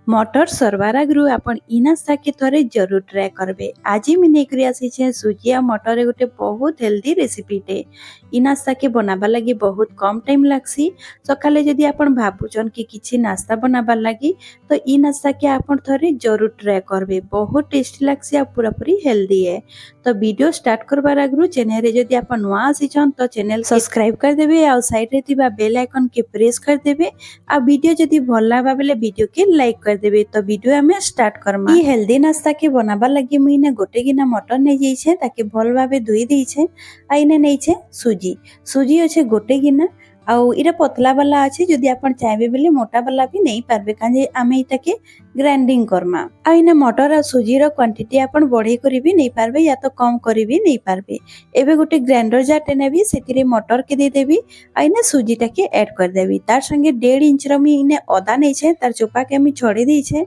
मटर सरवारा ग्रु आपण इना साके थरे जरूर ट्राए करबे। आज मैं नेकरी आसी छे सुजी आ मटर गोटे बहुत हेल्दी रेसिपी टे। इना साके बनाबा लगी बहुत कम टाइम लागसी। सकाले जदि आपण भाबुचन कि किछि नाश्ता बनाबा लगी तो इ नाश्ता के आपण थरे जरूर ट्राए करबे। बहुत टेस्टी लागसी आ पूरा पूरी हेल्दी है। तो वीडियो स्टार्ट करबार आगरु चैनल रे जदि आपण नुआ आसी छन तो चैनल सब्सक्राइब कर देबे आ साइड रे थिबा बेल आइकन के प्रेस कर देबे। आ वीडियो जदि भल लागबा बेले वीडियो के लाइक कर देबे। तो वीडियो हमें स्टार्ट करमा। ई हेल्दी नाश्ता के बनाबा लगी मुई ने गोटे गिना मटर नै जाई छे ताकि भल भाबे धोई देई छे। आ इने नै छे सुजी सुजी अच्छे गोटे गिना आउ इरा पतला वाला अच्छे जदि आपण चाहबे बेले मोटा वाला भी नहीं पारबे काजे आमे इटा के ग्राइंडिंग करमा। आ इने मटर आ सुजी रो क्वांटिटी आपण बढ़े करी भी नहीं पारबे या तो कम करी भी नहीं पारबे। एबे गोटे ग्राइंडर जार नेबी सेतिरे मटर के दे देबी आ इने सुजी टा के ऐड कर देबी। तार संगे 1.5 इंच रो मी इने अदा नै छे तार चोपा के मी छोड़ी देई छे।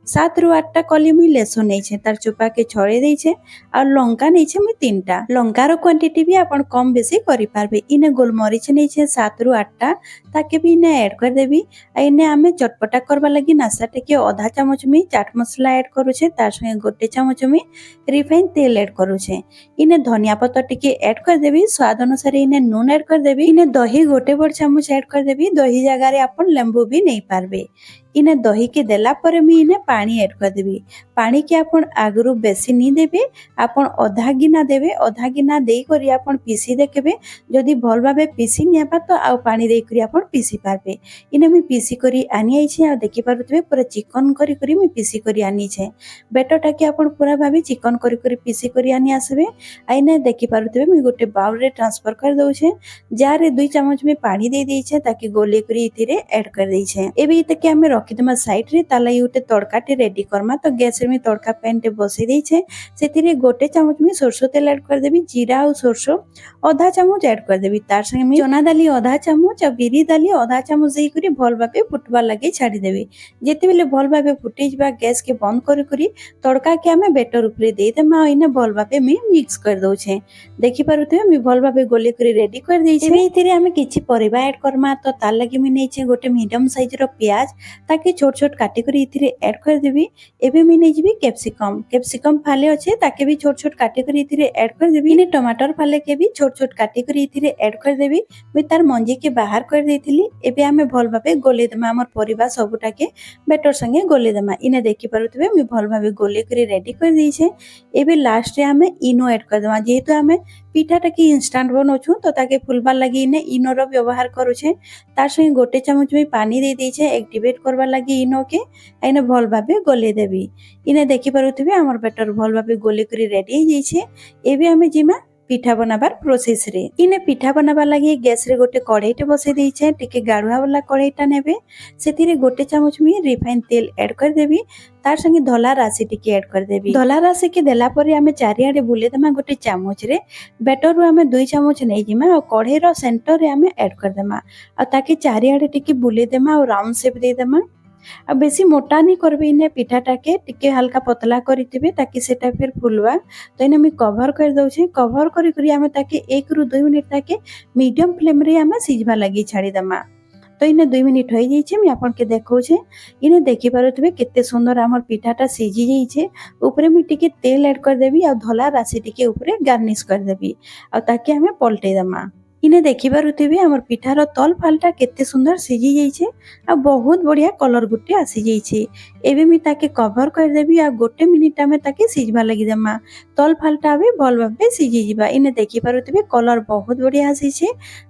7 रु 8 टा कली मुई लेसुन नै छे तार चोपा के छोड़ी देई छे। आ लंका नै छे मुई 3 टा। लंका रो क्वांटिटी भी आपण कम बेसी करि पारबे। इने गोलमरिच नै छे 7 रु 8 टा ताके भी इने ऐड कर देबी। आ इने आमे चटपटा करबा लगी नासा टेके आधा चामच मी चाट मसला ऐड करू छे तार संगे गोटे चामच मी रिफाइन तेल ऐड करू छे। इने धनिया पत्ता टिके ऐड कर देबी। स्वाद अनुसार इने नून ऐड कर देबी। इने दही गोटे बड़ चामच ऐड कर देबी। दही जगह रे आपण लेंबू भी नहीं पारबे। इने दही के देला पर मी इने पानी ऐड कर देबी। पानी के आपण आगरु बेसी नी देबे आपण आधा गिना देबे। आधा गिना देई करी आपण पीसी देखेबे जदि भल भाबे पीसी नियाबा तो आ पानी देई करी आपण पीसी पारबे। इने मी पीसी करी आनी आई छे आ देखि पारुतबे पूरा चिकन करी करी मी पीसी करी आनी छे। बेटरटा के आपण पूरा भाबे चिकन करी करी पीसी करी आनी आसबे। आ इने देखि पारुतबे मी गोटे बाउल रे ट्रांसफर कर दउ छे जार रे 2 चम्मच में पानी दे देई छे ताकि गोले करी इथिरे ऐड कर देई छे। एबे इते के हमें रखिदमा साइड रे ताला युटे तड़का टे रेडी करमा। तो गैस रे मी तड़का पैन टे बसई देई छे सेथिरे गोटे चामच में सरसो तेल ऐड कर देबी। जीरा और सरसो आधा चामच ऐड कर देबी। तार संगे मी चना दाली आधा चामच आ बिरी दाली आधा चामच देई करी भल भाबे फुटबा लागि छाडी देबी। जेते बेले भल भाबे फुटी जबा गैस के बंद करी करी तड़का के हमें बेटर ऊपर देई देमा। इने भल भाबे मी मिक्स कर दउ छे। देखि पारुते मी भल भाबे गोले करी रेडी कर देई छे। एबे इथिरे हमें किछि परिबा ऐड करमा। तो तार लागि मी नै छे गोटे मीडियम साइज रो प्याज ताकि छोट छोट काटी करी इथिरे ऐड कर देबी। एबे मी नै जिबी कैप्सिकम फाले अच्छे ताके भी छोट छोट काटी करी इथिरे ऐड कर देबी। इने टमाटर फाले के भी छोट छोट काटी करी इथिरे ऐड कर देबी। मी तार मंजी के बाहर कर देथिली। एबे हमें भल भाबे गोले देमा हमर परिबा सबुटा के बेटर संगे गोले देमा। इने देखि पारुतबे मी भल भाबे गोले करी रेडी कर देई छे। एबे लास्ट रे हमें इनो ऐड कर देमा। जेहेतु हमें पिठाटा के इंस्टेंट बनौछु तो ताके फुलबार लागि इने इनो रो व्यवहार करू छे। तार संगे गोटे चामच में पानी दे देई छे एक्टिवेट करबा लागि इनो के इने भल भाबे गोले देबी। इने देखि पारुथिबे हमर बेटर भल भाबे गोले करी रेडी हो जाई छे। एबे हमें जिमा पिठा बनाबार प्रोसेस रे। इने पिठा बनाबा लागि गैस रे गोटे कढ़ाईटे बसई देई छे। टिके गाढ़ुआ वाला कढ़ाईटा नेबे सेथिरे गोटे चामच में रिफाइन तेल ऐड कर देबी। तार संगे धला राशि टिके ऐड कर देबी। धला राशि के देला परे हमें चारियाडे बुले देमा गोटे चामच रे। बेटर रु हमें 2 चामच नै जिमा और कढ़ाई रो सेंटर रे हमें ऐड कर देमा। आ ताके चारियाडे टिके बुले देमा और राउंड शेप दे देमा। आ बेसी मोटा नहीं करबे। इने पिठाटा के टिके हल्का पतला करिथिबे ताकि सेटा फिर फुलवा। तो इने मी कवर कर दउ छे। कवर करी करी हमें ताके 1 रु 2 मिनिट ताके मीडियम फ्लेम रे हमें सिझबा लागि छाडी देमा। तो इने 2 मिनिट होई जाई छे। मी आपन के देखौ छे। इने देखि पारुथबे केते सुंदर हमर पिठाटा सिझी जाई छे। ऊपरे मी टिके तेल ऐड कर देबी आ धला राशि टिके ऊपरे गार्निश कर देबी आ ताके हमें पलटै देमा। इने देखि पारुथिबे हमर पिठार तल फालटा केते सुंदर सिझी जाई छे आ बहुत बढ़िया कलर गुटे आसी जाई छे। एबे मी ताके कवर कर देबी आ गोटे मिनिट में ताके सिझबा लागि देमा। तल फालटा भी भल भाबे सिझी जिबा। इने देखि पारुथिबे कलर बहुत बढ़िया आसी छे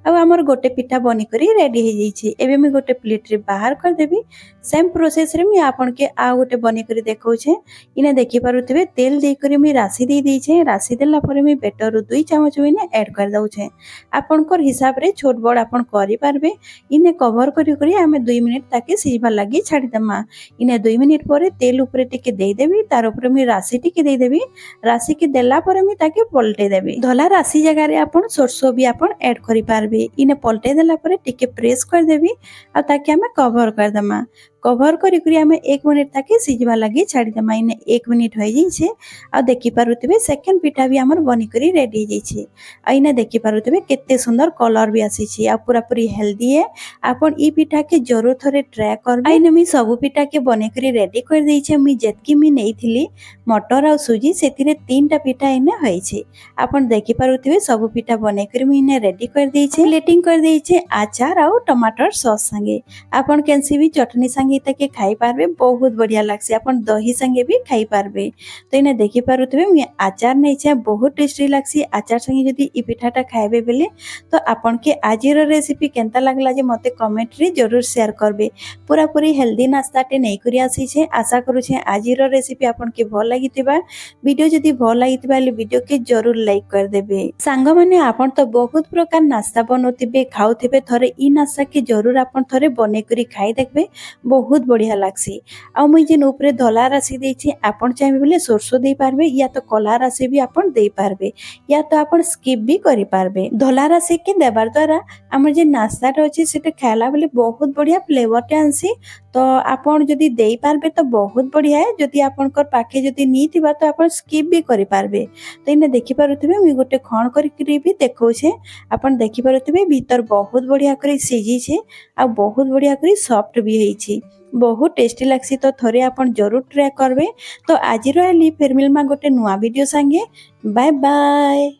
आ हमर गोटे पिठा बनी करी रेडी हो जाई छे। एबे मी गोटे प्लेट रे बाहर कर देबी। सेम प्रोसेस रे मी आपन के आ गोटे बनी करी देखौ छे। इने देखि पारुथिबे तेल दे करी मी राशि दे दै छे। राशि देला परे मी बेटर 2 चामच इने ऐड कर दउ छे। आपनकर हिसाब रे छोट बड़ आपन करि पारबे। इने कवर करी करी हमें 2 मिनिट ताके सिझबा लागि छाडी देमा। इने 2 मिनिट परे तेल ऊपर टिके दे देबी। तार ऊपर मी राशि टिके दे देबी। राशि के देला परे मी ताके पलटे देबी। धला राशि जगह रे आपन सरसो भी आपन ऐड करि पारबे। इने पलटे देला परे टिके प्रेस कर देबी आ ताके हमें कवर कर देमा। कवर करी आमे 1 मिनिट ताके सिझवा लगी छाड़ी देमा। इने 1 मिनिट होई जाइछे आ देखि पारुथिबे सेकंड पिठा भी हमर बनी करी रेडी हो जाइछे। आ इने देखि पारुथिबे केते सुंदर कलर भी आसीछे आ पूरा पूरी हेल्दी है। आपण ई पिठा के जरूर थरे ट्राई करबे। आ इने मी सब पिठा के बने करी रेडी कर देइछे। मी जेतकी मी नेइथिली मटर आ सुजी सेतिरे 3टा पिठा इने होइछे। आपण देखि पारुथिबे सब पिठा बने करी मी इने रेडी कर देइछे। प्लेटिंग कर देइछे आचार आ टमाटर सॉस संगे। आपण कैंसी भी चटनी संगे तके खाई पारबे, बहुत बढ़िया लागसे। आपण दही संगे भी खाई पारबे। तो इने देखि पारुथिबे मी आचार नेइछे, बहुत टेस्टी लागसी। आचार संगे जदी ई पिठाटा खाइबे बेले तो आपण के आजिर रेसिपी केनता लागला जे मते कमेंट रे जरूर शेयर करबे। पूरा पूरी हेल्दी नास्ताटे नै करी आसीछे। आशा करूछे आजिर रेसिपी आपण के भल लागितिबा। वीडियो जदी भल लागितिबा ले वीडियो के जरूर लाइक कर देबे। सांग माने आपण तो बहुत प्रकार नास्ता बनोतिबे, खाउतिबे, थरे ई नास्ता के जरूर आपण थरे बने करी खाई देखबे, बहुत बढ़िया लागसी। आ मुई जेन ऊपरे धला राशि देछि आपण चाहे बोले सरसो दे पारबे या तो कला राशि भी आपण दे पारबे या तो आपण स्किप भी करि पारबे। धला राशि के देबार द्वारा हमर जे नास्ताटा अछि सेटा खाइला बेले बहुत बढ़िया फ्लेवरटे आनसी। तो आपण जदी देई पारबे तो बहुत बढ़िया है। जदी आपनकर पाखे जदी नी थिबा तो आपण स्किप भी करि पारबे। तो इने देखि पारुथिबे मी गोटे खण करी भी देखौछे। आपण देखि पारुथिबे भीतर बहुत बढ़िया करी सिझी छे आ बहुत बढ़िया करी सॉफ्ट भी हेछि, बहुत टेस्टी लागसी। तो थरे आपण जरूर ट्राई करबे। तो आजिर आली फेर मिलमा गोटे नुआ वीडियो संगे। Bye bye.